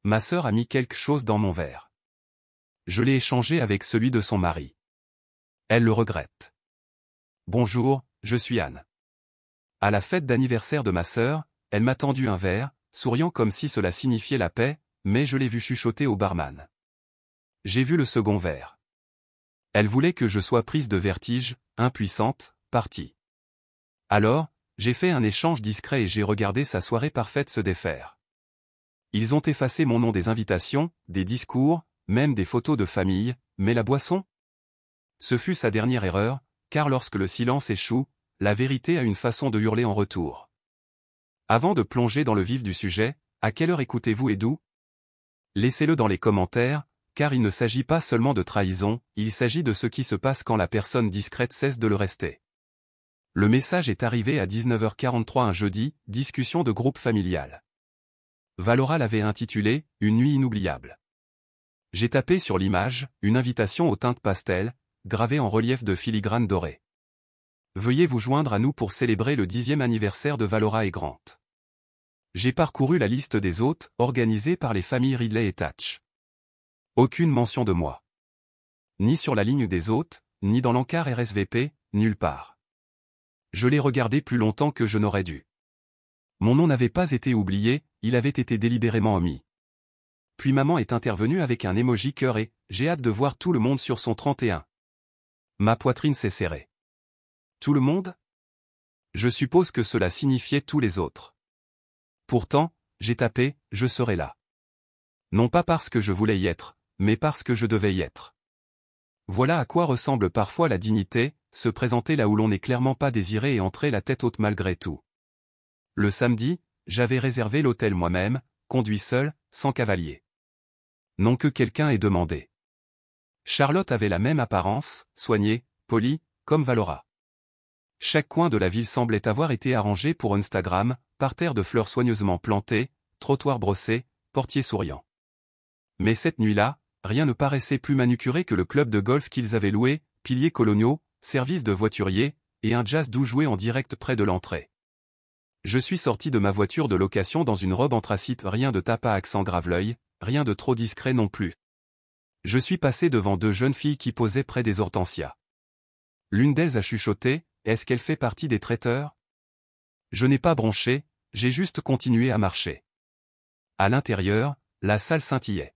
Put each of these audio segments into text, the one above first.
ma sœur a mis quelque chose dans mon verre. Je l'ai échangé avec celui de son mari. Elle le regrette. Bonjour, je suis Anne. À la fête d'anniversaire de ma sœur, elle m'a tendu un verre, souriant comme si cela signifiait la paix, mais je l'ai vu chuchoter au barman. J'ai vu le second verre. Elle voulait que je sois prise de vertige, impuissante, partie. Alors, j'ai fait un échange discret et j'ai regardé sa soirée parfaite se défaire. Ils ont effacé mon nom des invitations, des discours, même des photos de famille, mais la boisson? Ce fut sa dernière erreur, car lorsque le silence échoue, la vérité a une façon de hurler en retour. Avant de plonger dans le vif du sujet, à quelle heure écoutez-vous et d'où? Laissez-le dans les commentaires, car il ne s'agit pas seulement de trahison, il s'agit de ce qui se passe quand la personne discrète cesse de le rester. Le message est arrivé à 19h43 un jeudi, discussion de groupe familial. Valora l'avait intitulé « Une nuit inoubliable ». J'ai tapé sur l'image, une invitation aux teintes pastel, gravée en relief de filigrane dorée. Veuillez vous joindre à nous pour célébrer le 10e anniversaire de Valora et Grant. J'ai parcouru la liste des hôtes, organisée par les familles Ridley et Thatch. Aucune mention de moi. Ni sur la ligne des hôtes, ni dans l'encart RSVP, nulle part. Je l'ai regardé plus longtemps que je n'aurais dû. Mon nom n'avait pas été oublié, il avait été délibérément omis. Puis maman est intervenue avec un emoji cœur et « J'ai hâte de voir tout le monde sur son 31 ». Ma poitrine s'est serrée. Tout le monde? Je suppose que cela signifiait tous les autres. Pourtant, j'ai tapé « Je serai là ». Non pas parce que je voulais y être, mais parce que je devais y être. Voilà à quoi ressemble parfois la dignité, se présenter là où l'on n'est clairement pas désiré et entrer la tête haute malgré tout. Le samedi, j'avais réservé l'hôtel moi-même, conduit seul, sans cavalier. Non que quelqu'un ait demandé. Charlotte avait la même apparence, soignée, polie, comme Valora. Chaque coin de la ville semblait avoir été arrangé pour Instagram, parterre de fleurs soigneusement plantées, trottoir brossé, portier souriant. Mais cette nuit-là, rien ne paraissait plus manucuré que le club de golf qu'ils avaient loué, piliers coloniaux, service de voiturier, et un jazz doux joué en direct près de l'entrée. Je suis sorti de ma voiture de location dans une robe anthracite, rien de tape à accent grave-l'œil, rien de trop discret non plus. Je suis passé devant deux jeunes filles qui posaient près des hortensias. L'une d'elles a chuchoté, « Est-ce qu'elle fait partie des traiteurs ?» Je n'ai pas bronché, j'ai juste continué à marcher. À l'intérieur, la salle scintillait.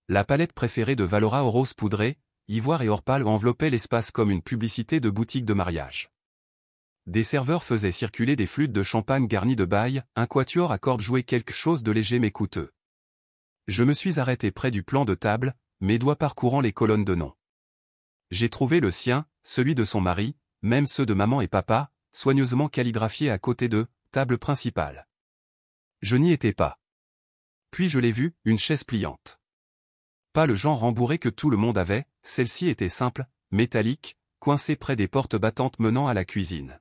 La palette préférée de Valora au rose poudré, ivoire et or pâle enveloppait l'espace comme une publicité de boutique de mariage. Des serveurs faisaient circuler des flûtes de champagne garnies de bail, un quatuor à cordes jouait quelque chose de léger mais coûteux. Je me suis arrêté près du plan de table, mes doigts parcourant les colonnes de noms. J'ai trouvé le sien, celui de son mari, même ceux de maman et papa, soigneusement calligraphiés à côté de « table principale ». Je n'y étais pas. Puis je l'ai vu, une chaise pliante. Pas le genre rembourré que tout le monde avait, celle-ci était simple, métallique, coincée près des portes battantes menant à la cuisine.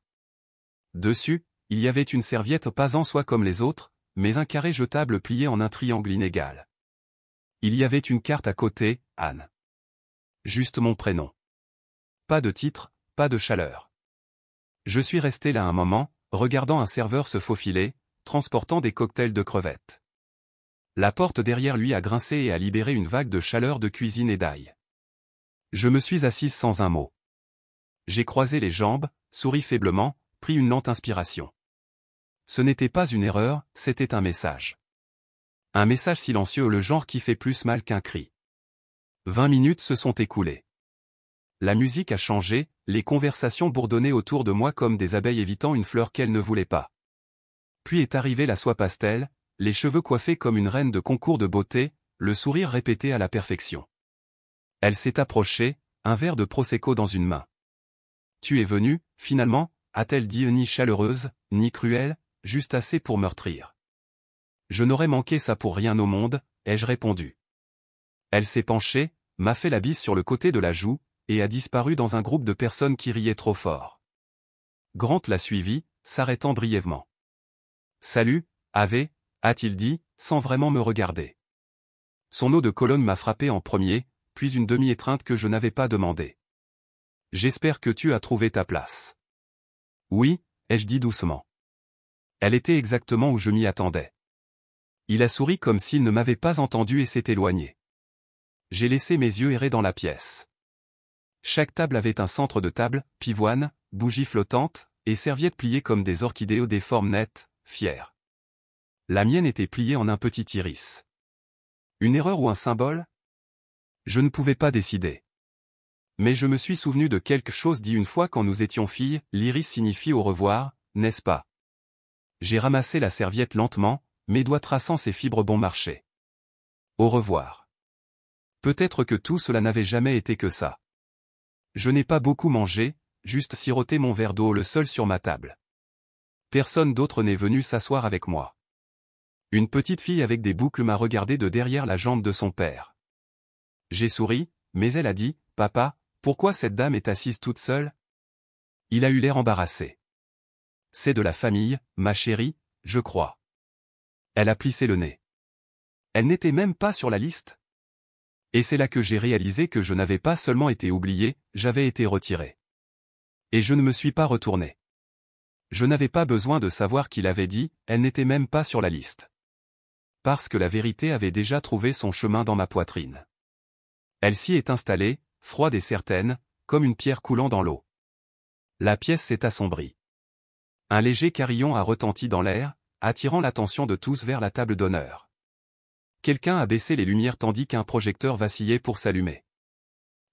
Dessus, il y avait une serviette pas en soie comme les autres, mais un carré jetable plié en un triangle inégal. Il y avait une carte à côté, Anne. Juste mon prénom. Pas de titre, pas de chaleur. Je suis resté là un moment, regardant un serveur se faufiler, transportant des cocktails de crevettes. La porte derrière lui a grincé et a libéré une vague de chaleur de cuisine et d'ail. Je me suis assise sans un mot. J'ai croisé les jambes, souri faiblement, pris une lente inspiration. Ce n'était pas une erreur, c'était un message. Un message silencieux, le genre qui fait plus mal qu'un cri. 20 minutes se sont écoulées. La musique a changé, les conversations bourdonnaient autour de moi comme des abeilles évitant une fleur qu'elles ne voulaient pas. Puis est arrivée la soie pastel, les cheveux coiffés comme une reine de concours de beauté, le sourire répété à la perfection. Elle s'est approchée, un verre de prosecco dans une main. « Tu es venue, finalement ?» a-t-elle dit, ni chaleureuse, ni cruelle, juste assez pour meurtrir. « Je n'aurais manqué ça pour rien au monde », ai-je répondu. Elle s'est penchée, m'a fait la bise sur le côté de la joue, et a disparu dans un groupe de personnes qui riaient trop fort. Grant l'a suivi, s'arrêtant brièvement. « Salut, Ave », a-t-il dit, sans vraiment me regarder. Son eau de colonne m'a frappé en premier, puis une demi-étreinte que je n'avais pas demandée. « J'espère que tu as trouvé ta place. » « Oui », ai-je dit doucement. Elle était exactement où je m'y attendais. Il a souri comme s'il ne m'avait pas entendu et s'est éloigné. J'ai laissé mes yeux errer dans la pièce. Chaque table avait un centre de table, pivoine, bougie flottante, et serviettes pliées comme des orchidées aux des formes nettes, fières. La mienne était pliée en un petit iris. Une erreur ou un symbole? Je ne pouvais pas décider. Mais je me suis souvenu de quelque chose dit une fois quand nous étions filles, l'iris signifie au revoir, n'est-ce pas? J'ai ramassé la serviette lentement, mes doigts traçant ses fibres bon marché. Au revoir. Peut-être que tout cela n'avait jamais été que ça. Je n'ai pas beaucoup mangé, juste siroté mon verre d'eau le seul sur ma table. Personne d'autre n'est venu s'asseoir avec moi. Une petite fille avec des boucles m'a regardé de derrière la jambe de son père. J'ai souri, mais elle a dit, « Papa, pourquoi cette dame est assise toute seule ?» Il a eu l'air embarrassé. « C'est de la famille, ma chérie, je crois. » Elle a plissé le nez. Elle n'était même pas sur la liste. Et c'est là que j'ai réalisé que je n'avais pas seulement été oublié, j'avais été retiré. Et je ne me suis pas retourné. Je n'avais pas besoin de savoir qu'il avait dit, elle n'était même pas sur la liste. Parce que la vérité avait déjà trouvé son chemin dans ma poitrine. Elle s'y est installée, froide et certaine, comme une pierre coulant dans l'eau. La pièce s'est assombrie. Un léger carillon a retenti dans l'air, attirant l'attention de tous vers la table d'honneur. Quelqu'un a baissé les lumières tandis qu'un projecteur vacillait pour s'allumer.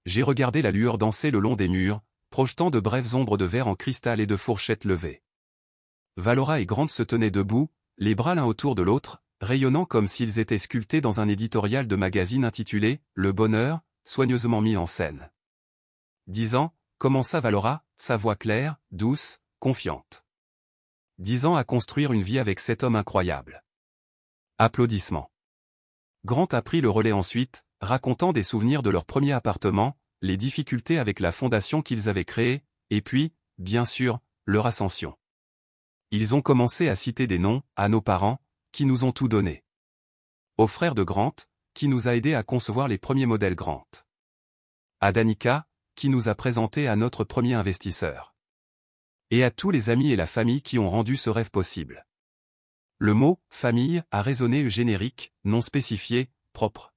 J'ai regardé la lueur danser le long des murs, projetant de brèves ombres de verre en cristal et de fourchettes levées. Valora et Grant se tenaient debout, les bras l'un autour de l'autre, rayonnant comme s'ils étaient sculptés dans un éditorial de magazine intitulé « Le bonheur », soigneusement mis en scène. 10 ans, commença Valora, sa voix claire, douce, confiante. 10 ans à construire une vie avec cet homme incroyable. Applaudissements. Grant a pris le relais ensuite, racontant des souvenirs de leur premier appartement, les difficultés avec la fondation qu'ils avaient créée, et puis, bien sûr, leur ascension. Ils ont commencé à citer des noms, à nos parents, qui nous ont tout donné. Au frère de Grant, qui nous a aidés à concevoir les premiers modèles Grant. À Danica, qui nous a présenté à notre premier investisseur. Et à tous les amis et la famille qui ont rendu ce rêve possible. Le mot « famille » a résonné générique, non spécifié, propre.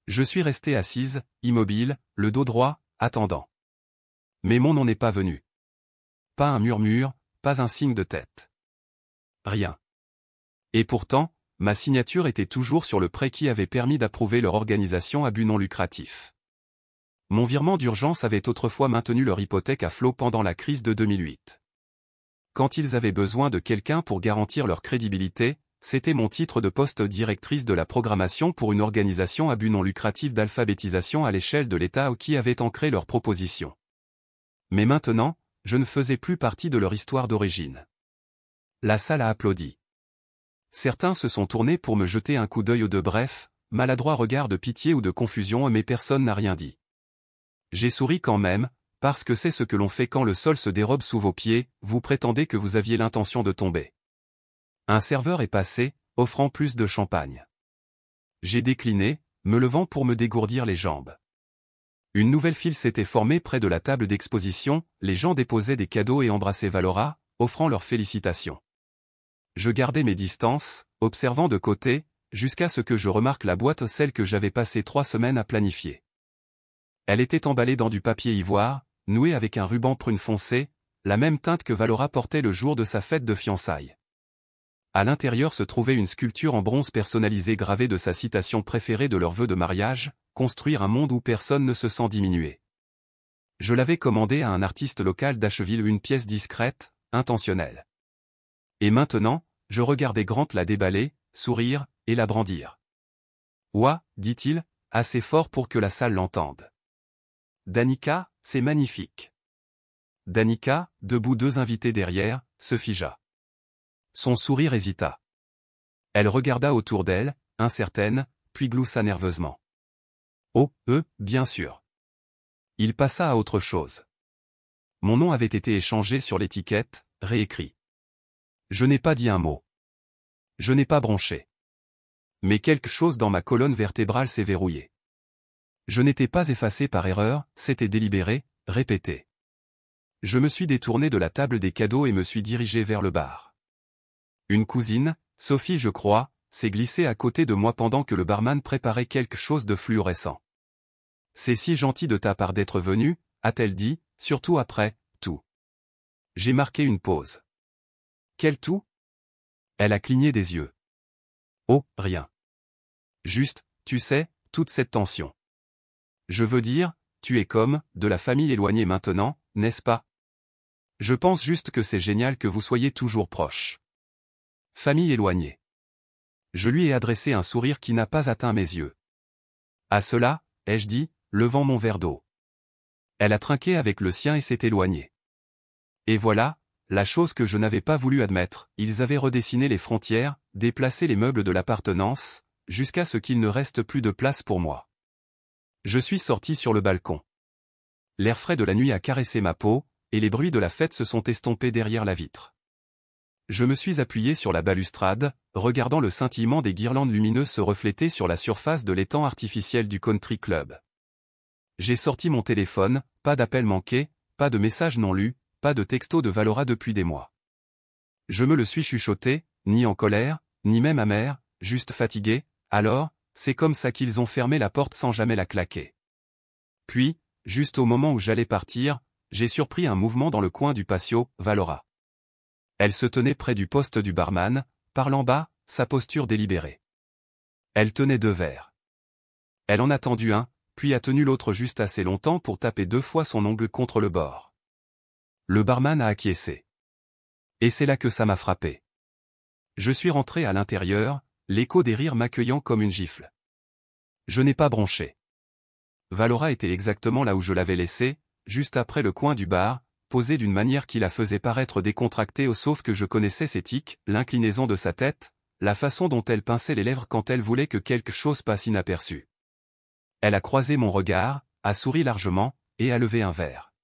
Je suis resté assise, immobile, le dos droit, attendant. Mais mon nom n'est pas venu. Pas un murmure, pas un signe de tête. Rien. Et pourtant, ma signature était toujours sur le prêt qui avait permis d'approuver leur organisation à but non lucratif. Mon virement d'urgence avait autrefois maintenu leur hypothèque à flot pendant la crise de 2008. Quand ils avaient besoin de quelqu'un pour garantir leur crédibilité, c'était mon titre de poste directrice de la programmation pour une organisation à but non lucratif d'alphabétisation à l'échelle de l'État qui avait ancré leur proposition. Mais maintenant, je ne faisais plus partie de leur histoire d'origine. La salle a applaudi. Certains se sont tournés pour me jeter un coup d'œil de bref, maladroit regard de pitié ou de confusion mais personne n'a rien dit. J'ai souri quand même, parce que c'est ce que l'on fait quand le sol se dérobe sous vos pieds, vous prétendez que vous aviez l'intention de tomber. Un serveur est passé, offrant plus de champagne. J'ai décliné, me levant pour me dégourdir les jambes. Une nouvelle file s'était formée près de la table d'exposition, les gens déposaient des cadeaux et embrassaient Valora, offrant leurs félicitations. Je gardais mes distances, observant de côté, jusqu'à ce que je remarque la boîte, celle que j'avais passé 3 semaines à planifier. Elle était emballée dans du papier ivoire, nouée avec un ruban prune foncé, la même teinte que Valora portait le jour de sa fête de fiançailles. À l'intérieur se trouvait une sculpture en bronze personnalisée gravée de sa citation préférée de leur vœu de mariage, construire un monde où personne ne se sent diminué. Je l'avais commandé à un artiste local d'Asheville, une pièce discrète, intentionnelle. Et maintenant, je regardais Grant la déballer, sourire, et la brandir. « Ouah, dit-il, assez fort pour que la salle l'entende. Danica, c'est magnifique. » Danica, debout 2 invités derrière, se figea. Son sourire hésita. Elle regarda autour d'elle, incertaine, puis gloussa nerveusement. « Oh, bien sûr. » Il passa à autre chose. Mon nom avait été échangé sur l'étiquette, réécrit. Je n'ai pas dit un mot. Je n'ai pas bronché. Mais quelque chose dans ma colonne vertébrale s'est verrouillé. Je n'étais pas effacé par erreur, c'était délibéré, répété. Je me suis détourné de la table des cadeaux et me suis dirigé vers le bar. Une cousine, Sophie je crois, s'est glissée à côté de moi pendant que le barman préparait quelque chose de fluorescent. C'est si gentil de ta part d'être venu, a-t-elle dit, surtout après tout. J'ai marqué une pause. Quel tout? Elle a cligné des yeux. Oh, rien. Juste, tu sais, toute cette tension. Je veux dire, tu es comme, de la famille éloignée maintenant, n'est-ce pas? Je pense juste que c'est génial que vous soyez toujours proches. Famille éloignée. Je lui ai adressé un sourire qui n'a pas atteint mes yeux. À cela, ai-je dit, levant mon verre d'eau. Elle a trinqué avec le sien et s'est éloignée. Et voilà, la chose que je n'avais pas voulu admettre, ils avaient redessiné les frontières, déplacé les meubles de l'appartenance, jusqu'à ce qu'il ne reste plus de place pour moi. Je suis sorti sur le balcon. L'air frais de la nuit a caressé ma peau, et les bruits de la fête se sont estompés derrière la vitre. Je me suis appuyé sur la balustrade, regardant le scintillement des guirlandes lumineuses se refléter sur la surface de l'étang artificiel du country club. J'ai sorti mon téléphone, pas d'appel manqué, pas de message non lu, pas de texto de Valora depuis des mois. Je me le suis chuchoté, ni en colère, ni même amer, juste fatigué, alors, c'est comme ça qu'ils ont fermé la porte sans jamais la claquer. Puis, juste au moment où j'allais partir, j'ai surpris un mouvement dans le coin du patio, Valora. Elle se tenait près du poste du barman, parlant bas, sa posture délibérée. Elle tenait 2 verres. Elle en a tendu un, puis a tenu l'autre juste assez longtemps pour taper 2 fois son ongle contre le bord. Le barman a acquiescé. Et c'est là que ça m'a frappé. Je suis rentré à l'intérieur, l'écho des rires m'accueillant comme une gifle. Je n'ai pas bronché. Valora était exactement là où je l'avais laissée, juste après le coin du bar, posée d'une manière qui la faisait paraître décontractée sauf que je connaissais ses tics, l'inclinaison de sa tête, la façon dont elle pinçait les lèvres quand elle voulait que quelque chose passe inaperçu. Elle a croisé mon regard, a souri largement, et a levé un verre.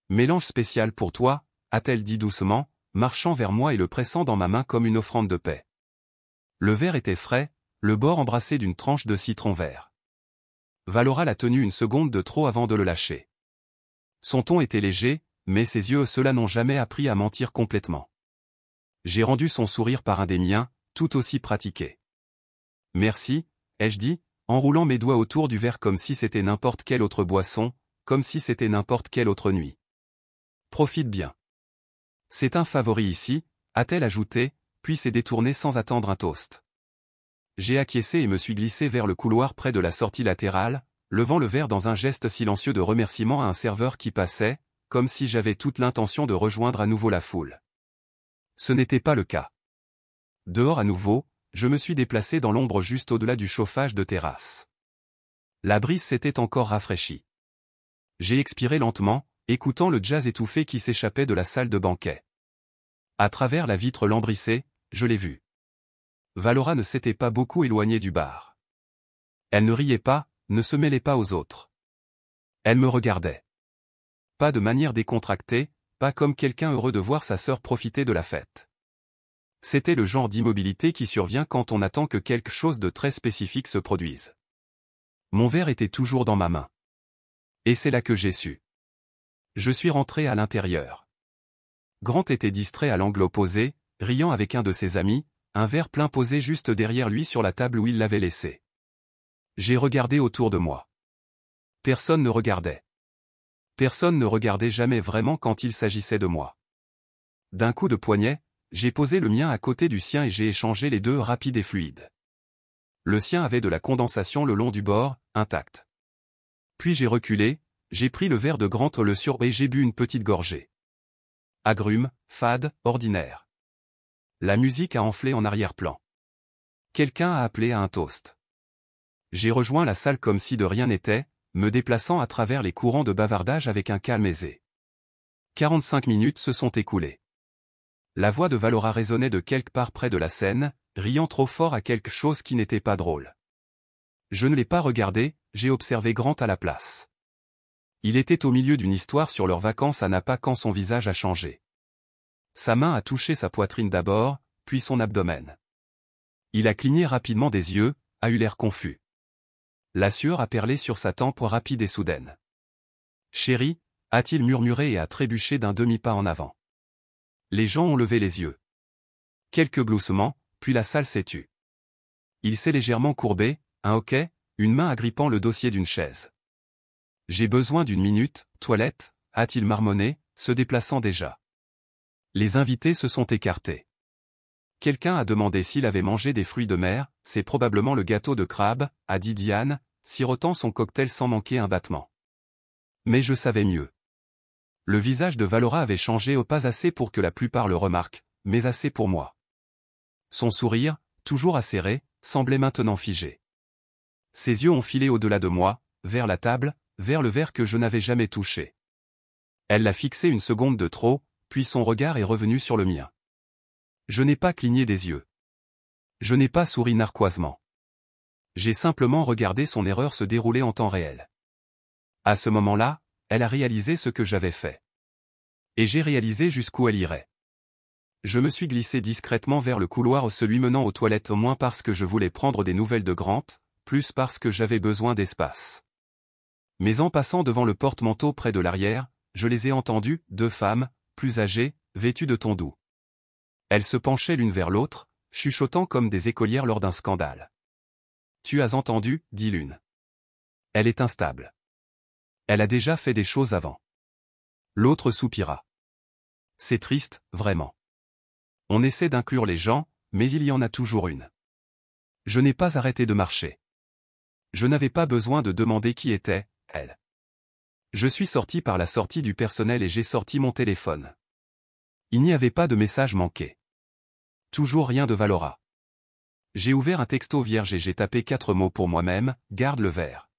Mélange spécial pour toi, a-t-elle dit doucement, marchant vers moi et le pressant dans ma main comme une offrande de paix. Le verre était frais, le bord embrassé d'une tranche de citron vert. Valora l'a tenu une seconde de trop avant de le lâcher. Son ton était léger, mais ses yeux ceux-là n'ont jamais appris à mentir complètement. J'ai rendu son sourire par un des miens, tout aussi pratiqué. Merci, ai-je dit, enroulant mes doigts autour du verre comme si c'était n'importe quelle autre boisson, comme si c'était n'importe quelle autre nuit. Profite bien. C'est un favori ici, a-t-elle ajouté, puis s'est détournée sans attendre un toast. J'ai acquiescé et me suis glissé vers le couloir près de la sortie latérale, levant le verre dans un geste silencieux de remerciement à un serveur qui passait, comme si j'avais toute l'intention de rejoindre à nouveau la foule. Ce n'était pas le cas. Dehors à nouveau, je me suis déplacé dans l'ombre juste au-delà du chauffage de terrasse. La brise s'était encore rafraîchie. J'ai expiré lentement, écoutant le jazz étouffé qui s'échappait de la salle de banquet. À travers la vitre lambrissée, je l'ai vue. Valora ne s'était pas beaucoup éloignée du bar. Elle ne riait pas, ne se mêlait pas aux autres. Elle me regardait. Pas de manière décontractée, pas comme quelqu'un heureux de voir sa sœur profiter de la fête. C'était le genre d'immobilité qui survient quand on attend que quelque chose de très spécifique se produise. Mon verre était toujours dans ma main. Et c'est là que j'ai su. Je suis rentré à l'intérieur. Grant était distrait à l'angle opposé, riant avec un de ses amis, un verre plein posé juste derrière lui sur la table où il l'avait laissé. J'ai regardé autour de moi. Personne ne regardait. Personne ne regardait jamais vraiment quand il s'agissait de moi. D'un coup de poignet, j'ai posé le mien à côté du sien et j'ai échangé les deux rapides et fluides. Le sien avait de la condensation le long du bord, intact. Puis j'ai reculé, j'ai pris le verre de Grant le sur et j'ai bu une petite gorgée. Agrume, fade, ordinaire. La musique a enflé en arrière-plan. Quelqu'un a appelé à un toast. J'ai rejoint la salle comme si de rien n'était, me déplaçant à travers les courants de bavardage avec un calme aisé. 45 minutes se sont écoulées. La voix de Valora résonnait de quelque part près de la scène, riant trop fort à quelque chose qui n'était pas drôle. Je ne l'ai pas regardé, j'ai observé Grant à la place. Il était au milieu d'une histoire sur leurs vacances à Napa quand son visage a changé. Sa main a touché sa poitrine d'abord, puis son abdomen. Il a cligné rapidement des yeux, a eu l'air confus. La sueur a perlé sur sa tempe rapide et soudaine. « Chérie » a-t-il murmuré et a trébuché d'un demi-pas en avant. Les gens ont levé les yeux. Quelques gloussements, puis la salle s'est tue. Il s'est légèrement courbé, un hoquet, une main agrippant le dossier d'une chaise. J'ai besoin d'une minute, toilette, a-t-il marmonné, se déplaçant déjà. Les invités se sont écartés. Quelqu'un a demandé s'il avait mangé des fruits de mer, c'est probablement le gâteau de crabe, a dit Diane, sirotant son cocktail sans manquer un battement. Mais je savais mieux. Le visage de Valora avait changé, pas assez pour que la plupart le remarquent, mais assez pour moi. Son sourire, toujours acéré, semblait maintenant figé. Ses yeux ont filé au-delà de moi, vers la table, vers le verre que je n'avais jamais touché. Elle l'a fixé une seconde de trop, puis son regard est revenu sur le mien. Je n'ai pas cligné des yeux. Je n'ai pas souri narquoisement. J'ai simplement regardé son erreur se dérouler en temps réel. À ce moment-là, elle a réalisé ce que j'avais fait. Et j'ai réalisé jusqu'où elle irait. Je me suis glissé discrètement vers le couloir, celui menant aux toilettes, moins parce que je voulais prendre des nouvelles de Grant, plus parce que j'avais besoin d'espace. Mais en passant devant le porte-manteau près de l'arrière, je les ai entendues, deux femmes, plus âgées, vêtues de ton doux. Elles se penchaient l'une vers l'autre, chuchotant comme des écolières lors d'un scandale. Tu as entendu, dit l'une. Elle est instable. Elle a déjà fait des choses avant. L'autre soupira. C'est triste, vraiment. On essaie d'inclure les gens, mais il y en a toujours une. Je n'ai pas arrêté de marcher. Je n'avais pas besoin de demander qui était, elle. Je suis sorti par la sortie du personnel et j'ai sorti mon téléphone. Il n'y avait pas de message manqué. Toujours rien de Valora. J'ai ouvert un texto vierge et j'ai tapé 4 mots pour moi-même, garde le verre.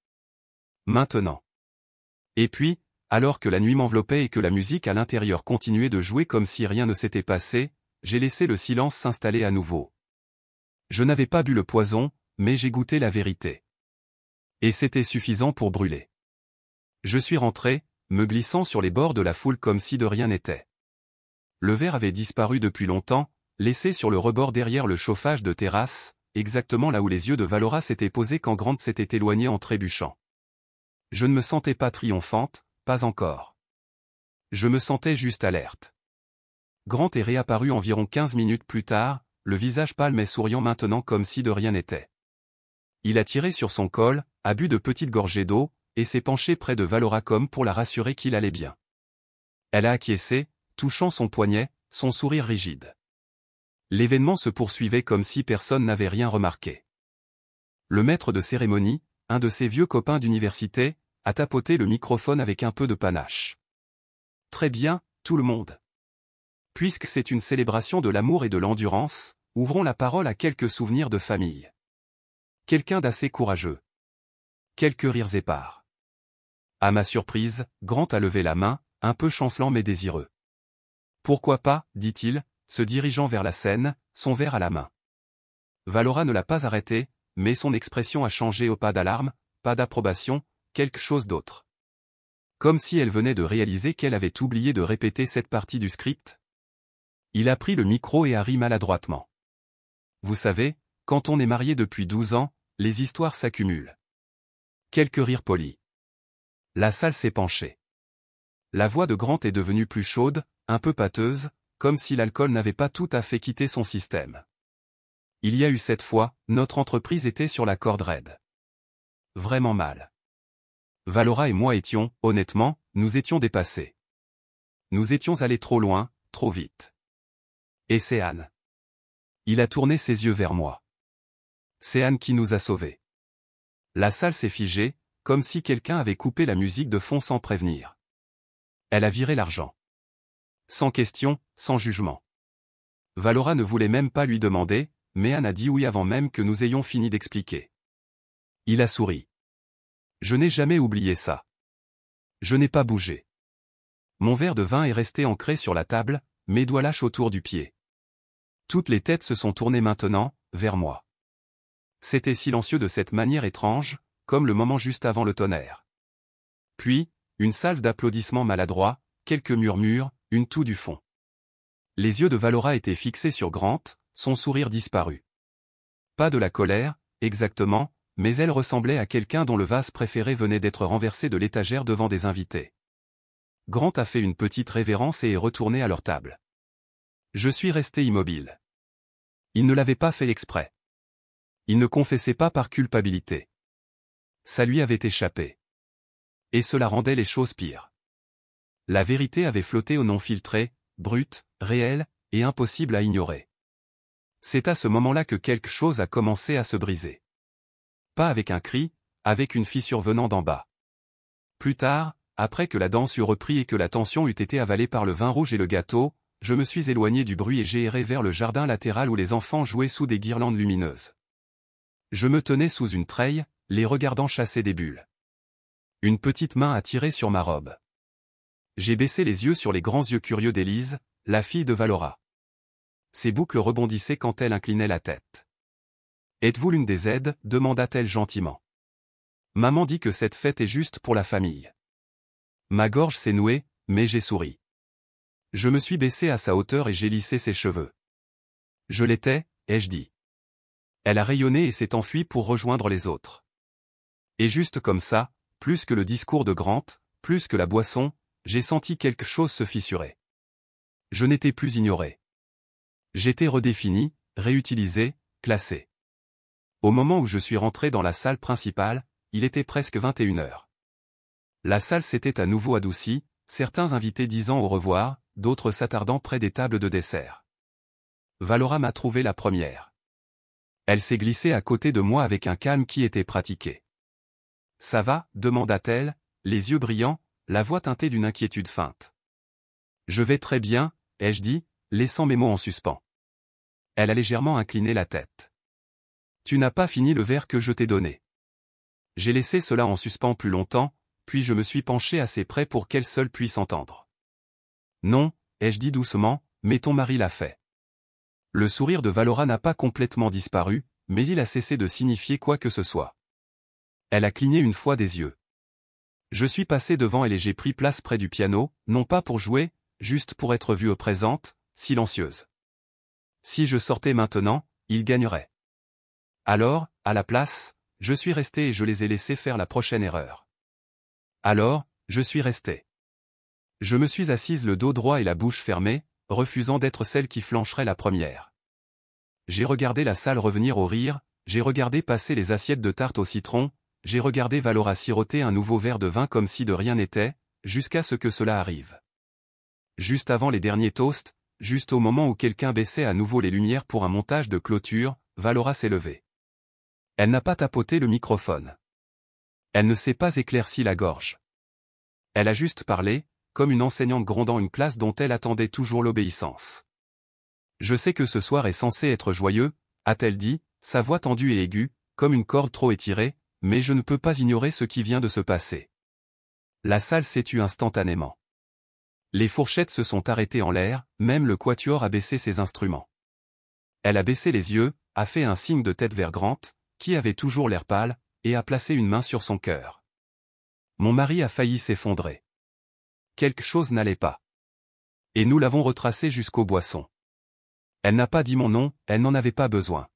Maintenant. Et puis, alors que la nuit m'enveloppait et que la musique à l'intérieur continuait de jouer comme si rien ne s'était passé, j'ai laissé le silence s'installer à nouveau. Je n'avais pas bu le poison, mais j'ai goûté la vérité. Et c'était suffisant pour brûler. Je suis rentré, me glissant sur les bords de la foule comme si de rien n'était. Le verre avait disparu depuis longtemps, laissé sur le rebord derrière le chauffage de terrasse, exactement là où les yeux de Valora s'étaient posés quand Grant s'était éloigné en trébuchant. Je ne me sentais pas triomphante, pas encore. Je me sentais juste alerte. Grant est réapparu environ 15 minutes plus tard, le visage pâle mais souriant maintenant comme si de rien n'était. Il a tiré sur son col, a bu de petites gorgées d'eau, et s'est penché près de Valora comme pour la rassurer qu'il allait bien. Elle a acquiescé, touchant son poignet, son sourire rigide. L'événement se poursuivait comme si personne n'avait rien remarqué. Le maître de cérémonie, un de ses vieux copains d'université, a tapoté le microphone avec un peu de panache. Très bien, tout le monde. Puisque c'est une célébration de l'amour et de l'endurance, ouvrons la parole à quelques souvenirs de famille. Quelqu'un d'assez courageux. Quelques rires épars. À ma surprise, Grant a levé la main, un peu chancelant mais désireux. Pourquoi pas, dit-il, se dirigeant vers la scène, son verre à la main. Valora ne l'a pas arrêté, mais son expression a changé au pas d'alarme, pas d'approbation, quelque chose d'autre. Comme si elle venait de réaliser qu'elle avait oublié de répéter cette partie du script. Il a pris le micro et a ri maladroitement. Vous savez, quand on est marié depuis 12 ans, les histoires s'accumulent. Quelques rires polis. La salle s'est penchée. La voix de Grant est devenue plus chaude, un peu pâteuse, comme si l'alcool n'avait pas tout à fait quitté son système. Il y a eu cette fois, notre entreprise était sur la corde raide. Vraiment mal. Valora et moi étions, honnêtement, nous étions dépassés. Nous étions allés trop loin, trop vite. Et c'est Anne. Il a tourné ses yeux vers moi. C'est Anne qui nous a sauvés. La salle s'est figée, comme si quelqu'un avait coupé la musique de fond sans prévenir. Elle a viré l'argent. Sans question, sans jugement. Valora ne voulait même pas lui demander, mais Anne a dit oui avant même que nous ayons fini d'expliquer. Il a souri. Je n'ai jamais oublié ça. Je n'ai pas bougé. Mon verre de vin est resté ancré sur la table, mes doigts lâches autour du pied. Toutes les têtes se sont tournées maintenant, vers moi. C'était silencieux de cette manière étrange, comme le moment juste avant le tonnerre. Puis, une salve d'applaudissements maladroits, quelques murmures, une toux du fond. Les yeux de Valora étaient fixés sur Grant, son sourire disparut. Pas de la colère, exactement, mais elle ressemblait à quelqu'un dont le vase préféré venait d'être renversé de l'étagère devant des invités. Grant a fait une petite révérence et est retourné à leur table. Je suis resté immobile. Il ne l'avait pas fait exprès. Il ne confessait pas par culpabilité. Ça lui avait échappé. Et cela rendait les choses pires. La vérité avait flotté au non filtré, brute, réelle, et impossible à ignorer. C'est à ce moment-là que quelque chose a commencé à se briser. Pas avec un cri, avec une fissure venant d'en bas. Plus tard, après que la danse eut repris et que la tension eut été avalée par le vin rouge et le gâteau, je me suis éloigné du bruit et j'ai erré vers le jardin latéral où les enfants jouaient sous des guirlandes lumineuses. Je me tenais sous une treille, les regardant chasser des bulles. Une petite main a tiré sur ma robe. J'ai baissé les yeux sur les grands yeux curieux d'Élise, la fille de Valora. Ses boucles rebondissaient quand elle inclinait la tête. « Êtes-vous l'une des aides » demanda-t-elle gentiment. Maman dit que cette fête est juste pour la famille. Ma gorge s'est nouée, mais j'ai souri. Je me suis baissé à sa hauteur et j'ai lissé ses cheveux. Je l'étais, ai-je dit. Elle a rayonné et s'est enfuie pour rejoindre les autres. Et juste comme ça, plus que le discours de Grant, plus que la boisson, j'ai senti quelque chose se fissurer. Je n'étais plus ignoré. J'étais redéfini, réutilisé, classé. Au moment où je suis rentré dans la salle principale, il était presque 21 heures. La salle s'était à nouveau adoucie, certains invités disant au revoir, d'autres s'attardant près des tables de dessert. Valora m'a trouvé la première. Elle s'est glissée à côté de moi avec un calme qui était pratiqué. « Ça va » demanda-t-elle, les yeux brillants, la voix teintée d'une inquiétude feinte. « Je vais très bien » ai-je dit, laissant mes mots en suspens. Elle a légèrement incliné la tête. « Tu n'as pas fini le verre que je t'ai donné. » J'ai laissé cela en suspens plus longtemps, puis je me suis penché assez près pour qu'elle seule puisse entendre. « Non » ai-je dit doucement, mais ton mari l'a fait. Le sourire de Valora n'a pas complètement disparu, mais il a cessé de signifier quoi que ce soit. Elle a cligné une fois des yeux. Je suis passé devant elle et j'ai pris place près du piano, non pas pour jouer, juste pour être vue présente, silencieuse. Si je sortais maintenant, il gagnerait. Alors, à la place, je suis resté et je les ai laissés faire la prochaine erreur. Alors, je suis resté. Je me suis assise le dos droit et la bouche fermée, refusant d'être celle qui flancherait la première. J'ai regardé la salle revenir au rire, j'ai regardé passer les assiettes de tarte au citron, j'ai regardé Valora siroter un nouveau verre de vin comme si de rien n'était, jusqu'à ce que cela arrive. Juste avant les derniers toasts, juste au moment où quelqu'un baissait à nouveau les lumières pour un montage de clôture, Valora s'est levée. Elle n'a pas tapoté le microphone. Elle ne s'est pas éclairci la gorge. Elle a juste parlé, comme une enseignante grondant une classe dont elle attendait toujours l'obéissance. « Je sais que ce soir est censé être joyeux » a-t-elle dit, sa voix tendue et aiguë, comme une corde trop étirée, mais je ne peux pas ignorer ce qui vient de se passer. La salle s'est tue instantanément. Les fourchettes se sont arrêtées en l'air, même le quatuor a baissé ses instruments. Elle a baissé les yeux, a fait un signe de tête vers Grant, qui avait toujours l'air pâle, et a placé une main sur son cœur. Mon mari a failli s'effondrer. Quelque chose n'allait pas. Et nous l'avons retracé jusqu'aux boissons. Elle n'a pas dit mon nom, elle n'en avait pas besoin.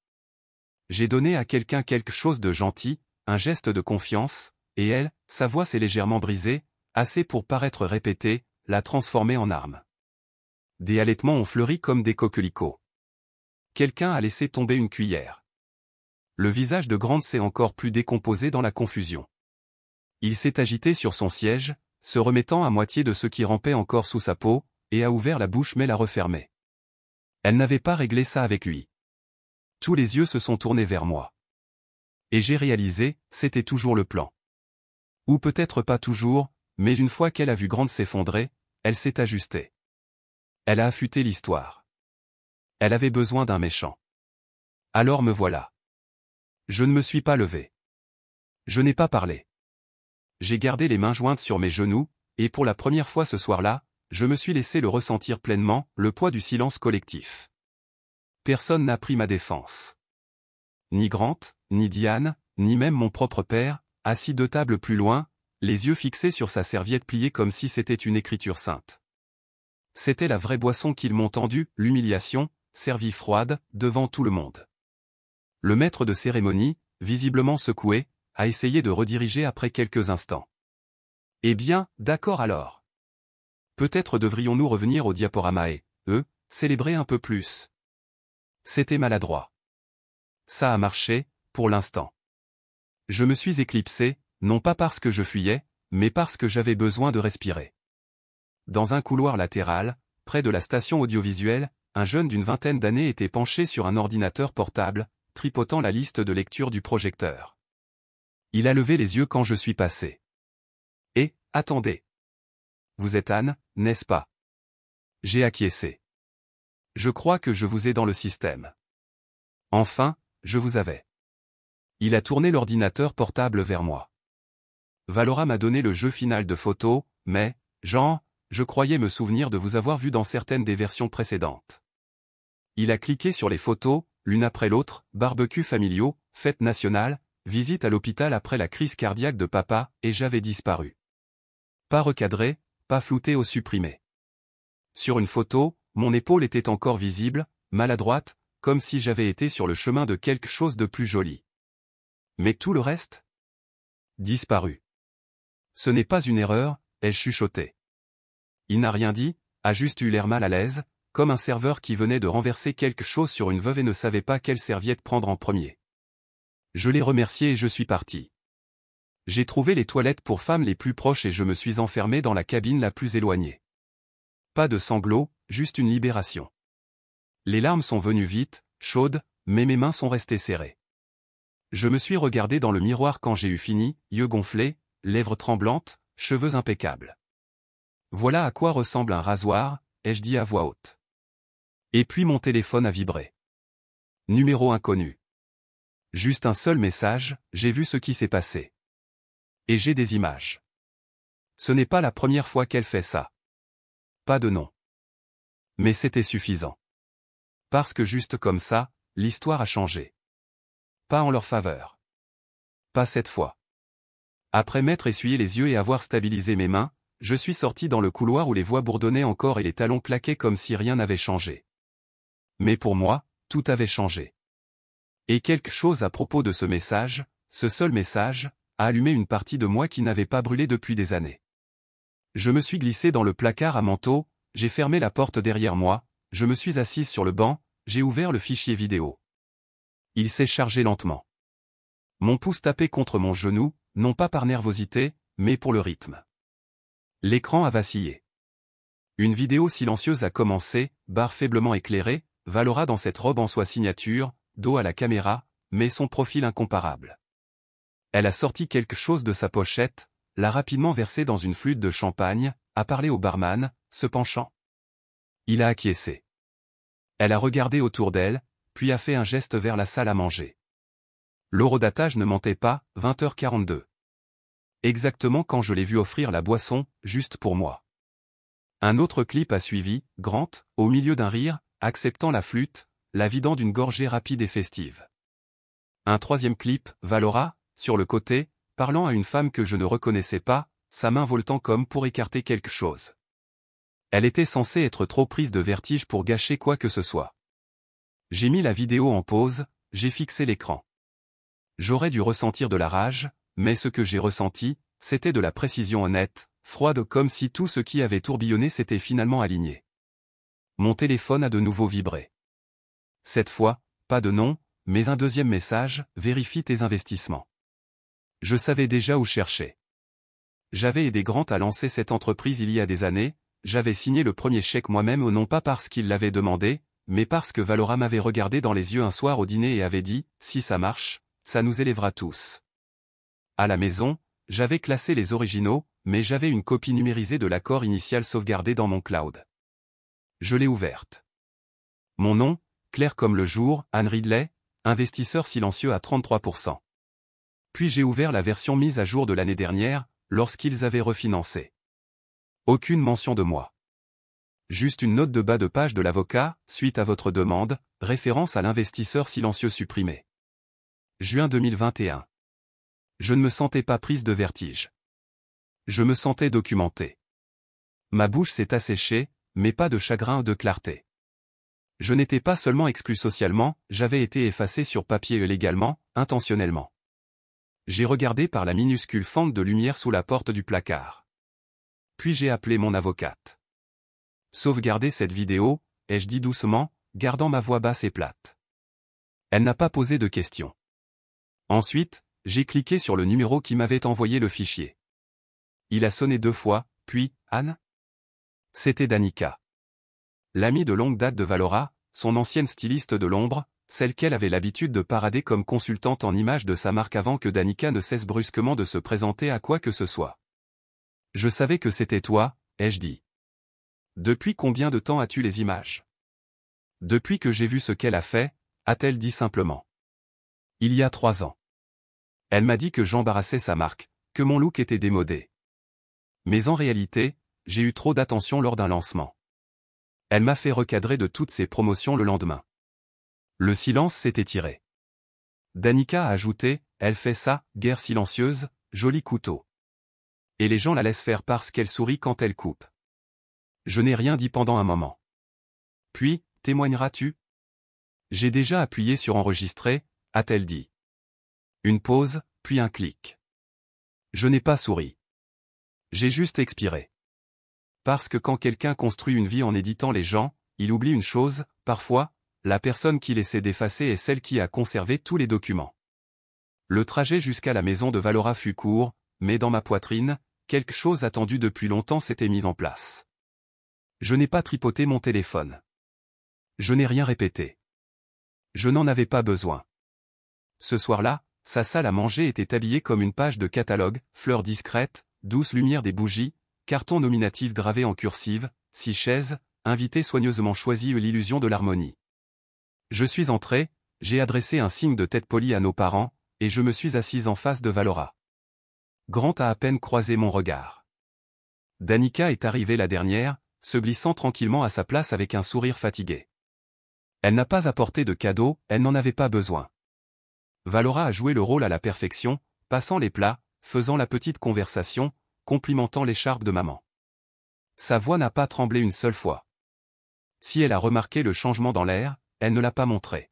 J'ai donné à quelqu'un quelque chose de gentil, un geste de confiance, et elle, sa voix s'est légèrement brisée, assez pour paraître répétée, l'a transformée en arme. Des halètements ont fleuri comme des coquelicots. Quelqu'un a laissé tomber une cuillère. Le visage de Grant s'est encore plus décomposé dans la confusion. Il s'est agité sur son siège, se remettant à moitié de ce qui rampait encore sous sa peau, et a ouvert la bouche mais l'a refermée. Elle n'avait pas réglé ça avec lui. Tous les yeux se sont tournés vers moi. Et j'ai réalisé, c'était toujours le plan. Ou peut-être pas toujours, mais une fois qu'elle a vu Grant s'effondrer, elle s'est ajustée. Elle a affûté l'histoire. Elle avait besoin d'un méchant. Alors me voilà. Je ne me suis pas levé. Je n'ai pas parlé. J'ai gardé les mains jointes sur mes genoux, et pour la première fois ce soir-là, je me suis laissé le ressentir pleinement, le poids du silence collectif. Personne n'a pris ma défense. Ni Grant, ni Diane, ni même mon propre père, assis 2 tables plus loin, les yeux fixés sur sa serviette pliée comme si c'était une écriture sainte. C'était la vraie boisson qu'ils m'ont tendue, l'humiliation, servie froide, devant tout le monde. Le maître de cérémonie, visiblement secoué, a essayé de rediriger après quelques instants. « Eh bien, d'accord alors. Peut-être devrions-nous revenir au diaporama et, célébrer un peu plus. » C'était maladroit. Ça a marché, pour l'instant. Je me suis éclipsé, non pas parce que je fuyais, mais parce que j'avais besoin de respirer. Dans un couloir latéral, près de la station audiovisuelle, un jeune d'une vingtaine d'années était penché sur un ordinateur portable, tripotant la liste de lecture du projecteur. Il a levé les yeux quand je suis passé. « Eh, attendez. Vous êtes Anne, n'est-ce pas ?» J'ai acquiescé. « Je crois que je vous ai dans le système. » Enfin, je vous avais. Il a tourné l'ordinateur portable vers moi. Valora m'a donné le jeu final de photos, mais, Jean, je croyais me souvenir de vous avoir vu dans certaines des versions précédentes. Il a cliqué sur les photos, l'une après l'autre, barbecues familiaux, fêtes nationales, visite à l'hôpital après la crise cardiaque de papa, et j'avais disparu. Pas recadré, pas flouté ou supprimé. Sur une photo, mon épaule était encore visible, maladroite, comme si j'avais été sur le chemin de quelque chose de plus joli. Mais tout le reste ? Disparu. Ce n'est pas une erreur, ai-je chuchoté. Il n'a rien dit, a juste eu l'air mal à l'aise, comme un serveur qui venait de renverser quelque chose sur une veuve et ne savait pas quelle serviette prendre en premier. Je l'ai remercié et je suis parti. J'ai trouvé les toilettes pour femmes les plus proches et je me suis enfermé dans la cabine la plus éloignée. Pas de sanglots, juste une libération. Les larmes sont venues vite, chaudes, mais mes mains sont restées serrées. Je me suis regardé dans le miroir quand j'ai eu fini, yeux gonflés, lèvres tremblantes, cheveux impeccables. Voilà à quoi ressemble un rasoir, ai-je dit à voix haute. Et puis mon téléphone a vibré. Numéro inconnu. Juste un seul message, j'ai vu ce qui s'est passé. Et j'ai des images. Ce n'est pas la première fois qu'elle fait ça. Pas de nom. Mais c'était suffisant. Parce que juste comme ça, l'histoire a changé. Pas en leur faveur. Pas cette fois. Après m'être essuyé les yeux et avoir stabilisé mes mains, je suis sorti dans le couloir où les voix bourdonnaient encore et les talons claquaient comme si rien n'avait changé. Mais pour moi, tout avait changé. Et quelque chose à propos de ce message, ce seul message, a allumé une partie de moi qui n'avait pas brûlé depuis des années. Je me suis glissé dans le placard à manteau, j'ai fermé la porte derrière moi, je me suis assise sur le banc, j'ai ouvert le fichier vidéo. Il s'est chargé lentement. Mon pouce tapait contre mon genou, non pas par nervosité, mais pour le rythme. L'écran a vacillé. Une vidéo silencieuse a commencé, barre faiblement éclairée, Valora dans cette robe en soie signature, dos à la caméra, mais son profil incomparable. Elle a sorti quelque chose de sa pochette, l'a rapidement versé dans une flûte de champagne, a parlé au barman, se penchant. Il a acquiescé. Elle a regardé autour d'elle, puis a fait un geste vers la salle à manger. L'horodatage ne mentait pas, 20h42. Exactement quand je l'ai vu offrir la boisson, juste pour moi. Un autre clip a suivi, Grant, au milieu d'un rire, acceptant la flûte, la vidant d'une gorgée rapide et festive. Un troisième clip, Valora, sur le côté, parlant à une femme que je ne reconnaissais pas, sa main voletant comme pour écarter quelque chose. Elle était censée être trop prise de vertige pour gâcher quoi que ce soit. J'ai mis la vidéo en pause, j'ai fixé l'écran. J'aurais dû ressentir de la rage, mais ce que j'ai ressenti, c'était de la précision honnête, froide comme si tout ce qui avait tourbillonné s'était finalement aligné. Mon téléphone a de nouveau vibré. Cette fois, pas de nom, mais un deuxième message, vérifie tes investissements. Je savais déjà où chercher. J'avais aidé Grant à lancer cette entreprise il y a des années, j'avais signé le premier chèque moi-même non pas parce qu'il l'avait demandé, mais parce que Valora m'avait regardé dans les yeux un soir au dîner et avait dit, si ça marche, ça nous élèvera tous. À la maison, j'avais classé les originaux, mais j'avais une copie numérisée de l'accord initial sauvegardée dans mon cloud. Je l'ai ouverte. Mon nom, clair comme le jour, Anne Ridley, investisseur silencieux à 33%. Puis j'ai ouvert la version mise à jour de l'année dernière, lorsqu'ils avaient refinancé. Aucune mention de moi. Juste une note de bas de page de l'avocat, suite à votre demande, référence à l'investisseur silencieux supprimé. Juin 2021. Je ne me sentais pas prise de vertige. Je me sentais documentée. Ma bouche s'est asséchée, mais pas de chagrin ou de clarté. Je n'étais pas seulement exclu socialement, j'avais été effacé sur papier légalement, intentionnellement. J'ai regardé par la minuscule fente de lumière sous la porte du placard. Puis j'ai appelé mon avocate. Sauvegardez cette vidéo, ai-je dit doucement, gardant ma voix basse et plate. Elle n'a pas posé de questions. Ensuite, j'ai cliqué sur le numéro qui m'avait envoyé le fichier. Il a sonné 2 fois, puis, Anne? C'était Danica. L'amie de longue date de Valora, son ancienne styliste de l'ombre, celle qu'elle avait l'habitude de parader comme consultante en images de sa marque avant que Danica ne cesse brusquement de se présenter à quoi que ce soit. Je savais que c'était toi, ai-je dit. Depuis combien de temps as-tu les images? Depuis que j'ai vu ce qu'elle a fait, a-t-elle dit simplement. Il y a 3 ans. Elle m'a dit que j'embarrassais sa marque, que mon look était démodé. Mais en réalité, j'ai eu trop d'attention lors d'un lancement. Elle m'a fait recadrer de toutes ses promotions le lendemain. Le silence s'est étiré. Danica a ajouté, elle fait ça, guerre silencieuse, joli couteau. Et les gens la laissent faire parce qu'elle sourit quand elle coupe. Je n'ai rien dit pendant un moment. Puis, témoigneras-tu? J'ai déjà appuyé sur enregistrer, a-t-elle dit. Une pause, puis un clic. Je n'ai pas souri. J'ai juste expiré. Parce que quand quelqu'un construit une vie en éditant les gens, il oublie une chose, parfois, la personne qu'il essaie d'effacer est celle qui a conservé tous les documents. Le trajet jusqu'à la maison de Valora fut court, mais dans ma poitrine, quelque chose attendu depuis longtemps s'était mis en place. Je n'ai pas tripoté mon téléphone. Je n'ai rien répété. Je n'en avais pas besoin. Ce soir-là, sa salle à manger était habillée comme une page de catalogue, fleurs discrètes, douce lumière des bougies, carton nominatif gravé en cursive, 6 chaises, invités soigneusement choisis et l'illusion de l'harmonie. Je suis entré, j'ai adressé un signe de tête poli à nos parents, et je me suis assise en face de Valora. Grant a à peine croisé mon regard. Danica est arrivée la dernière, se glissant tranquillement à sa place avec un sourire fatigué. Elle n'a pas apporté de cadeau, elle n'en avait pas besoin. Valora a joué le rôle à la perfection, passant les plats, faisant la petite conversation, complimentant l'écharpe de maman. Sa voix n'a pas tremblé une seule fois. Si elle a remarqué le changement dans l'air, elle ne l'a pas montré.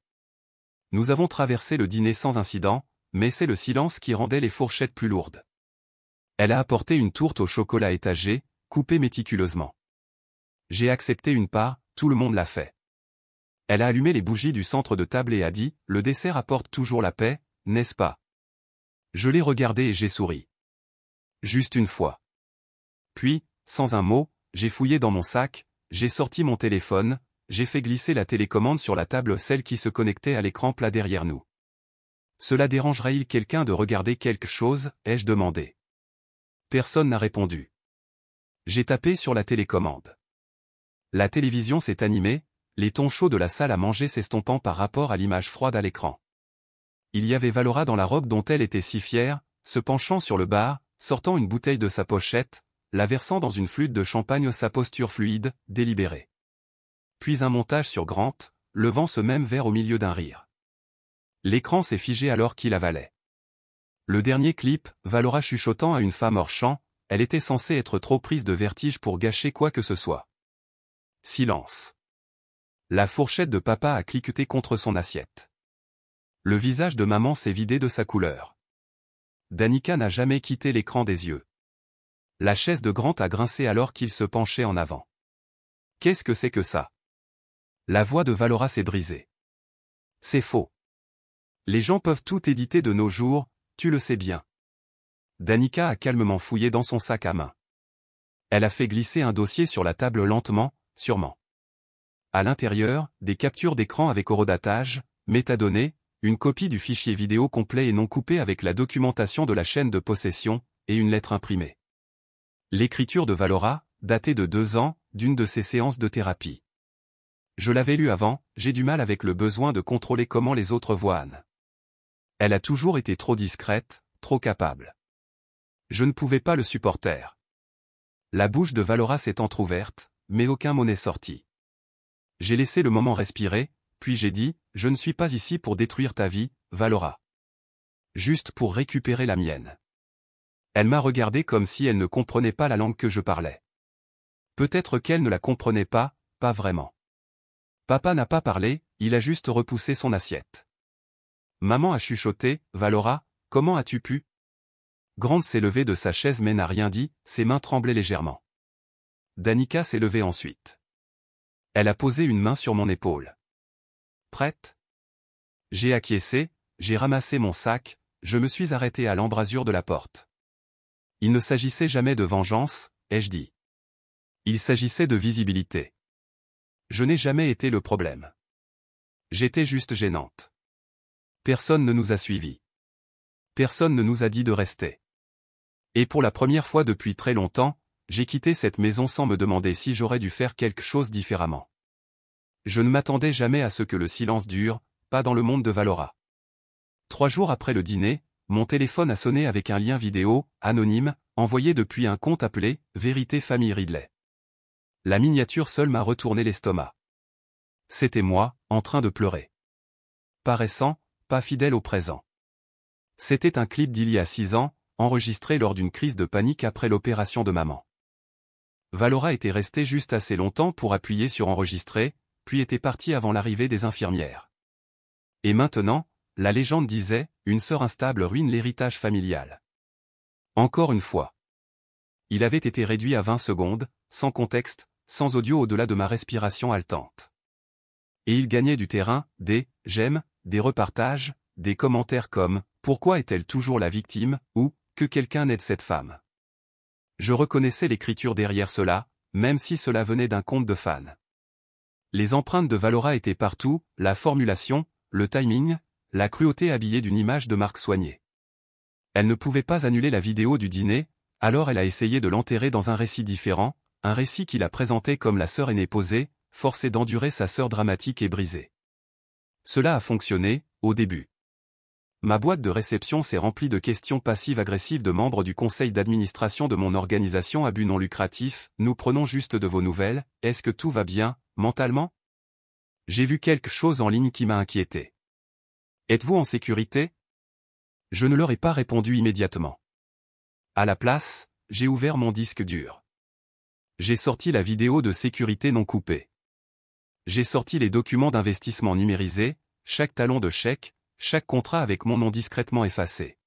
Nous avons traversé le dîner sans incident, mais c'est le silence qui rendait les fourchettes plus lourdes. Elle a apporté une tourte au chocolat étagée, coupée méticuleusement. J'ai accepté une part, tout le monde l'a fait. Elle a allumé les bougies du centre de table et a dit, le dessert apporte toujours la paix, n'est-ce pas? Je l'ai regardé et j'ai souri. Juste une fois. Puis, sans un mot, j'ai fouillé dans mon sac, j'ai sorti mon téléphone, j'ai fait glisser la télécommande sur la table, celle qui se connectait à l'écran plat derrière nous. Cela dérangerait-il quelqu'un de regarder quelque chose, ai-je demandé. Personne n'a répondu. J'ai tapé sur la télécommande. La télévision s'est animée, les tons chauds de la salle à manger s'estompant par rapport à l'image froide à l'écran. Il y avait Valora dans la robe dont elle était si fière, se penchant sur le bar, sortant une bouteille de sa pochette, la versant dans une flûte de champagne, sa posture fluide, délibérée. Puis un montage sur Grant, levant ce même verre au milieu d'un rire. L'écran s'est figé alors qu'il avalait. Le dernier clip, Valora chuchotant à une femme hors champ, elle était censée être trop prise de vertige pour gâcher quoi que ce soit. Silence. La fourchette de papa a cliqueté contre son assiette. Le visage de maman s'est vidé de sa couleur. Danica n'a jamais quitté l'écran des yeux. La chaise de Grant a grincé alors qu'il se penchait en avant. Qu'est-ce que c'est que ça? La voix de Valora s'est brisée. C'est faux. Les gens peuvent tout éditer de nos jours, tu le sais bien. Danica a calmement fouillé dans son sac à main. Elle a fait glisser un dossier sur la table lentement, sûrement. À l'intérieur, des captures d'écran avec horodatage, métadonnées, une copie du fichier vidéo complet et non coupé avec la documentation de la chaîne de possession, et une lettre imprimée. L'écriture de Valora, datée de 2 ans, d'une de ses séances de thérapie. Je l'avais lu avant, j'ai du mal avec le besoin de contrôler comment les autres voient Anne. Elle a toujours été trop discrète, trop capable. Je ne pouvais pas le supporter. La bouche de Valora s'est entr'ouverte, mais aucun mot n'est sorti. J'ai laissé le moment respirer, puis j'ai dit, je ne suis pas ici pour détruire ta vie, Valora. Juste pour récupérer la mienne. Elle m'a regardé comme si elle ne comprenait pas la langue que je parlais. Peut-être qu'elle ne la comprenait pas, pas vraiment. Papa n'a pas parlé, il a juste repoussé son assiette. Maman a chuchoté, Valora, comment as-tu pu? Grant s'est levée de sa chaise mais n'a rien dit, ses mains tremblaient légèrement. Danica s'est levée ensuite. Elle a posé une main sur mon épaule. Prête? J'ai acquiescé, j'ai ramassé mon sac, je me suis arrêté à l'embrasure de la porte. Il ne s'agissait jamais de vengeance, ai-je dit. Il s'agissait de visibilité. Je n'ai jamais été le problème. J'étais juste gênante. Personne ne nous a suivis. Personne ne nous a dit de rester. Et pour la première fois depuis très longtemps, j'ai quitté cette maison sans me demander si j'aurais dû faire quelque chose différemment. Je ne m'attendais jamais à ce que le silence dure, pas dans le monde de Valora. 3 jours après le dîner, mon téléphone a sonné avec un lien vidéo, anonyme, envoyé depuis un compte appelé « Vérité Famille Ridley ». La miniature seule m'a retourné l'estomac. C'était moi, en train de pleurer. Paraissant, pas fidèle au présent. C'était un clip d'il y a 6 ans, enregistré lors d'une crise de panique après l'opération de maman. Valora était restée juste assez longtemps pour appuyer sur enregistrer, puis était partie avant l'arrivée des infirmières. Et maintenant, la légende disait, une sœur instable ruine l'héritage familial. Encore une fois. Il avait été réduit à 20 secondes, sans contexte, sans audio au-delà de ma respiration haletante. Et il gagnait du terrain, des « j'aime », des repartages, des commentaires comme « pourquoi est-elle toujours la victime » ou « que quelqu'un aide cette femme ». Je reconnaissais l'écriture derrière cela, même si cela venait d'un compte de fans. Les empreintes de Valora étaient partout, la formulation, le timing, la cruauté habillée d'une image de marque soignée. Elle ne pouvait pas annuler la vidéo du dîner, alors elle a essayé de l'enterrer dans un récit différent, un récit qui la présentait comme la sœur aînée posée, forcée d'endurer sa sœur dramatique et brisée. Cela a fonctionné, au début. Ma boîte de réception s'est remplie de questions passives-agressives de membres du conseil d'administration de mon organisation à but non lucratif. Nous prenons juste de vos nouvelles, est-ce que tout va bien, mentalement? J'ai vu quelque chose en ligne qui m'a inquiété. Êtes-vous en sécurité? Je ne leur ai pas répondu immédiatement. À la place, j'ai ouvert mon disque dur. J'ai sorti la vidéo de sécurité non coupée. J'ai sorti les documents d'investissement numérisés, chaque talon de chèque, chaque contrat avec mon nom discrètement effacé.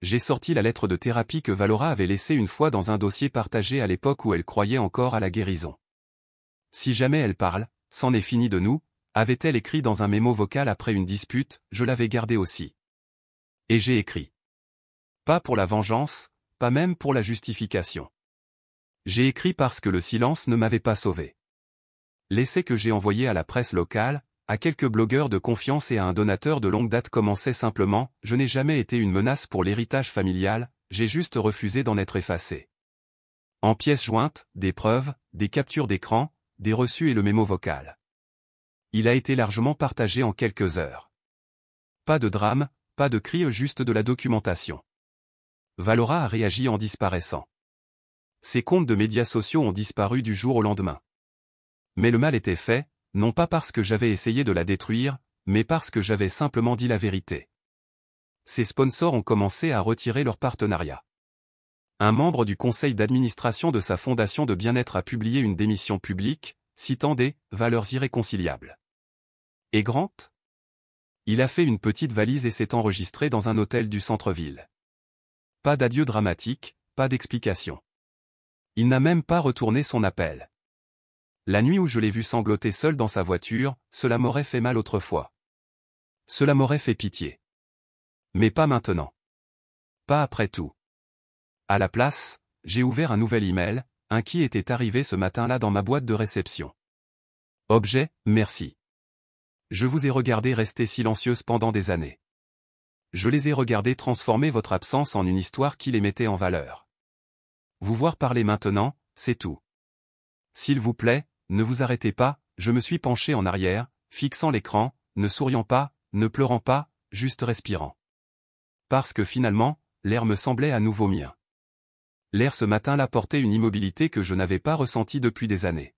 J'ai sorti la lettre de thérapie que Valora avait laissée une fois dans un dossier partagé à l'époque où elle croyait encore à la guérison. Si jamais elle parle, c'en est fini de nous, avait-elle écrit dans un mémo vocal après une dispute, je l'avais gardé aussi. Et j'ai écrit. Pas pour la vengeance, pas même pour la justification. J'ai écrit parce que le silence ne m'avait pas sauvé. L'essai que j'ai envoyé à la presse locale, à quelques blogueurs de confiance et à un donateur de longue date commençait simplement « Je n'ai jamais été une menace pour l'héritage familial, j'ai juste refusé d'en être effacé ». En pièces jointes, des preuves, des captures d'écran, des reçus et le mémo vocal. Il a été largement partagé en quelques heures. Pas de drame, pas de cri, juste de la documentation. Valora a réagi en disparaissant. Ses comptes de médias sociaux ont disparu du jour au lendemain. Mais le mal était fait, non pas parce que j'avais essayé de la détruire, mais parce que j'avais simplement dit la vérité. Ses sponsors ont commencé à retirer leur partenariat. Un membre du conseil d'administration de sa fondation de bien-être a publié une démission publique, citant des « valeurs irréconciliables ». Et Grant? Il a fait une petite valise et s'est enregistré dans un hôtel du centre-ville. Pas d'adieu dramatique, pas d'explication. Il n'a même pas retourné son appel. La nuit où je l'ai vu sangloter seul dans sa voiture, cela m'aurait fait mal autrefois. Cela m'aurait fait pitié. Mais pas maintenant. Pas après tout. À la place, j'ai ouvert un nouvel email, un qui était arrivé ce matin-là dans ma boîte de réception. Objet, merci. Je vous ai regardé rester silencieuse pendant des années. Je les ai regardés transformer votre absence en une histoire qui les mettait en valeur. Vous voir parler maintenant, c'est tout. S'il vous plaît, ne vous arrêtez pas, je me suis penché en arrière, fixant l'écran, ne souriant pas, ne pleurant pas, juste respirant. Parce que finalement, l'air me semblait à nouveau mien. L'air ce matin-là portait une immobilité que je n'avais pas ressentie depuis des années.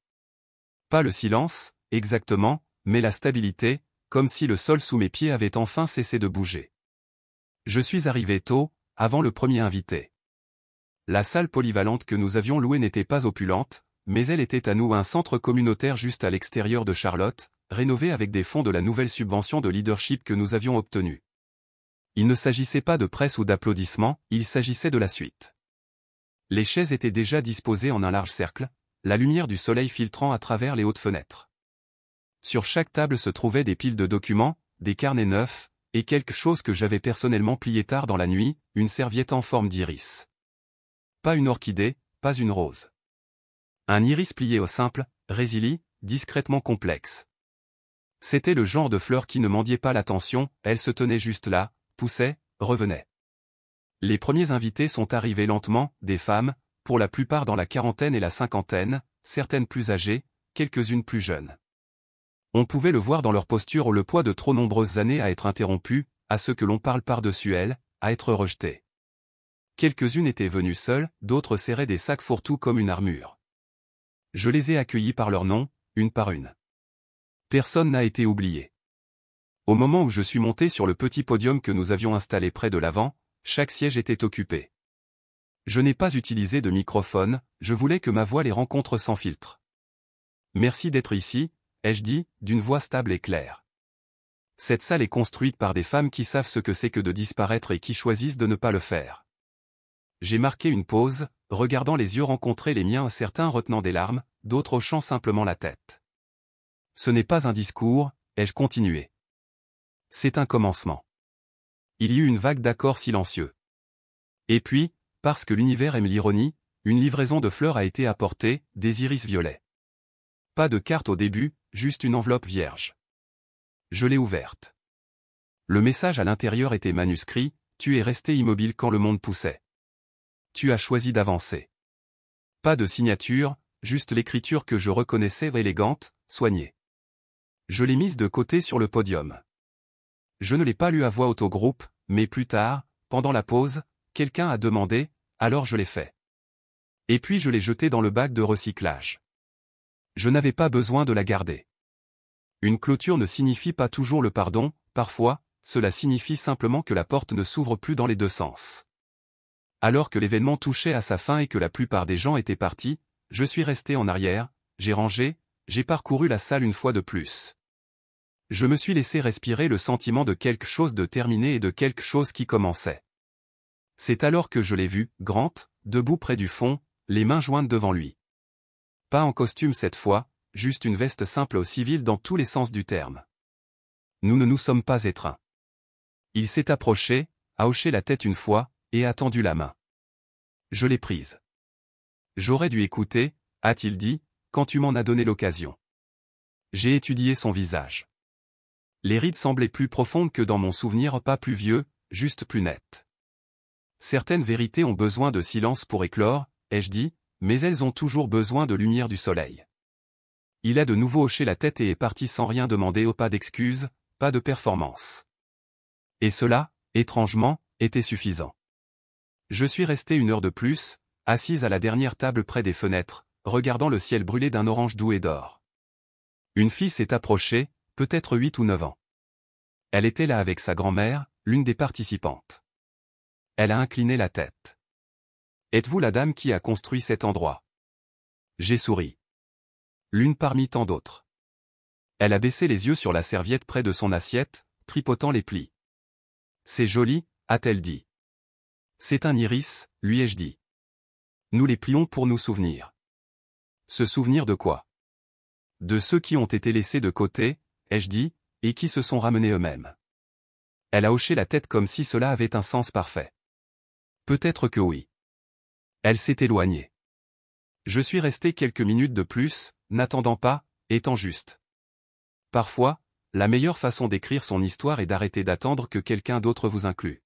Pas le silence, exactement, mais la stabilité, comme si le sol sous mes pieds avait enfin cessé de bouger. Je suis arrivé tôt, avant le premier invité. La salle polyvalente que nous avions louée n'était pas opulente, mais elle était à nous un centre communautaire juste à l'extérieur de Charlotte, rénové avec des fonds de la nouvelle subvention de leadership que nous avions obtenue. Il ne s'agissait pas de presse ou d'applaudissements, il s'agissait de la suite. Les chaises étaient déjà disposées en un large cercle, la lumière du soleil filtrant à travers les hautes fenêtres. Sur chaque table se trouvaient des piles de documents, des carnets neufs, et quelque chose que j'avais personnellement plié tard dans la nuit, une serviette en forme d'iris. Pas une orchidée, pas une rose. Un iris plié au simple, résili, discrètement complexe. C'était le genre de fleur qui ne mendiait pas l'attention, elle se tenait juste là, poussait, revenait. Les premiers invités sont arrivés lentement, des femmes, pour la plupart dans la quarantaine et la cinquantaine, certaines plus âgées, quelques-unes plus jeunes. On pouvait le voir dans leur posture ou le poids de trop nombreuses années à être interrompues, à ce que l'on parle par-dessus elles, à être rejetées. Quelques-unes étaient venues seules, d'autres serraient des sacs fourre-tout comme une armure. Je les ai accueillies par leur nom, une par une. Personne n'a été oublié. Au moment où je suis monté sur le petit podium que nous avions installé près de l'avant, chaque siège était occupé. Je n'ai pas utilisé de microphone, je voulais que ma voix les rencontre sans filtre. Merci d'être ici, ai-je dit, d'une voix stable et claire. Cette salle est construite par des femmes qui savent ce que c'est que de disparaître et qui choisissent de ne pas le faire. J'ai marqué une pause, regardant les yeux rencontrer les miens, certains retenant des larmes, d'autres hochant simplement la tête. Ce n'est pas un discours, ai-je continué. C'est un commencement. Il y eut une vague d'accords silencieux. Et puis, parce que l'univers aime l'ironie, une livraison de fleurs a été apportée, des iris violets. Pas de carte au début, juste une enveloppe vierge. Je l'ai ouverte. Le message à l'intérieur était manuscrit, tu es resté immobile quand le monde poussait. Tu as choisi d'avancer. Pas de signature, juste l'écriture que je reconnaissais élégante, soignée. Je l'ai mise de côté sur le podium. Je ne l'ai pas lue à voix haute au groupe, mais plus tard, pendant la pause, quelqu'un a demandé, alors je l'ai fait. Et puis je l'ai jetée dans le bac de recyclage. Je n'avais pas besoin de la garder. Une clôture ne signifie pas toujours le pardon, parfois, cela signifie simplement que la porte ne s'ouvre plus dans les deux sens. Alors que l'événement touchait à sa fin et que la plupart des gens étaient partis, je suis resté en arrière, j'ai rangé, j'ai parcouru la salle une fois de plus. Je me suis laissé respirer le sentiment de quelque chose de terminé et de quelque chose qui commençait. C'est alors que je l'ai vu, Grant, debout près du fond, les mains jointes devant lui. Pas en costume cette fois, juste une veste simple au civil dans tous les sens du terme. Nous ne nous sommes pas étreints. Il s'est approché, a hoché la tête une fois, et a tendu la main. Je l'ai prise. J'aurais dû écouter, a-t-il dit, quand tu m'en as donné l'occasion. J'ai étudié son visage. Les rides semblaient plus profondes que dans mon souvenir, pas plus vieux, juste plus nettes. Certaines vérités ont besoin de silence pour éclore, ai-je dit, mais elles ont toujours besoin de lumière du soleil. Il a de nouveau hoché la tête et est parti sans rien demander, pas d'excuses, pas de performance. Et cela, étrangement, était suffisant. Je suis resté une heure de plus, assise à la dernière table près des fenêtres, regardant le ciel brûlé d'un orange doux et d'or. Une fille s'est approchée, peut-être 8 ou 9 ans. Elle était là avec sa grand-mère, l'une des participantes. Elle a incliné la tête. Êtes-vous la dame qui a construit cet endroit? J'ai souri. L'une parmi tant d'autres. Elle a baissé les yeux sur la serviette près de son assiette, tripotant les plis. C'est joli, a-t-elle dit. C'est un iris, lui ai-je dit. Nous les plions pour nous souvenir. Se souvenir de quoi? De ceux qui ont été laissés de côté, ai-je dit, et qui se sont ramenés eux-mêmes. Elle a hoché la tête comme si cela avait un sens parfait. Peut-être que oui. Elle s'est éloignée. Je suis resté quelques minutes de plus, n'attendant pas, étant juste. Parfois, la meilleure façon d'écrire son histoire est d'arrêter d'attendre que quelqu'un d'autre vous inclue.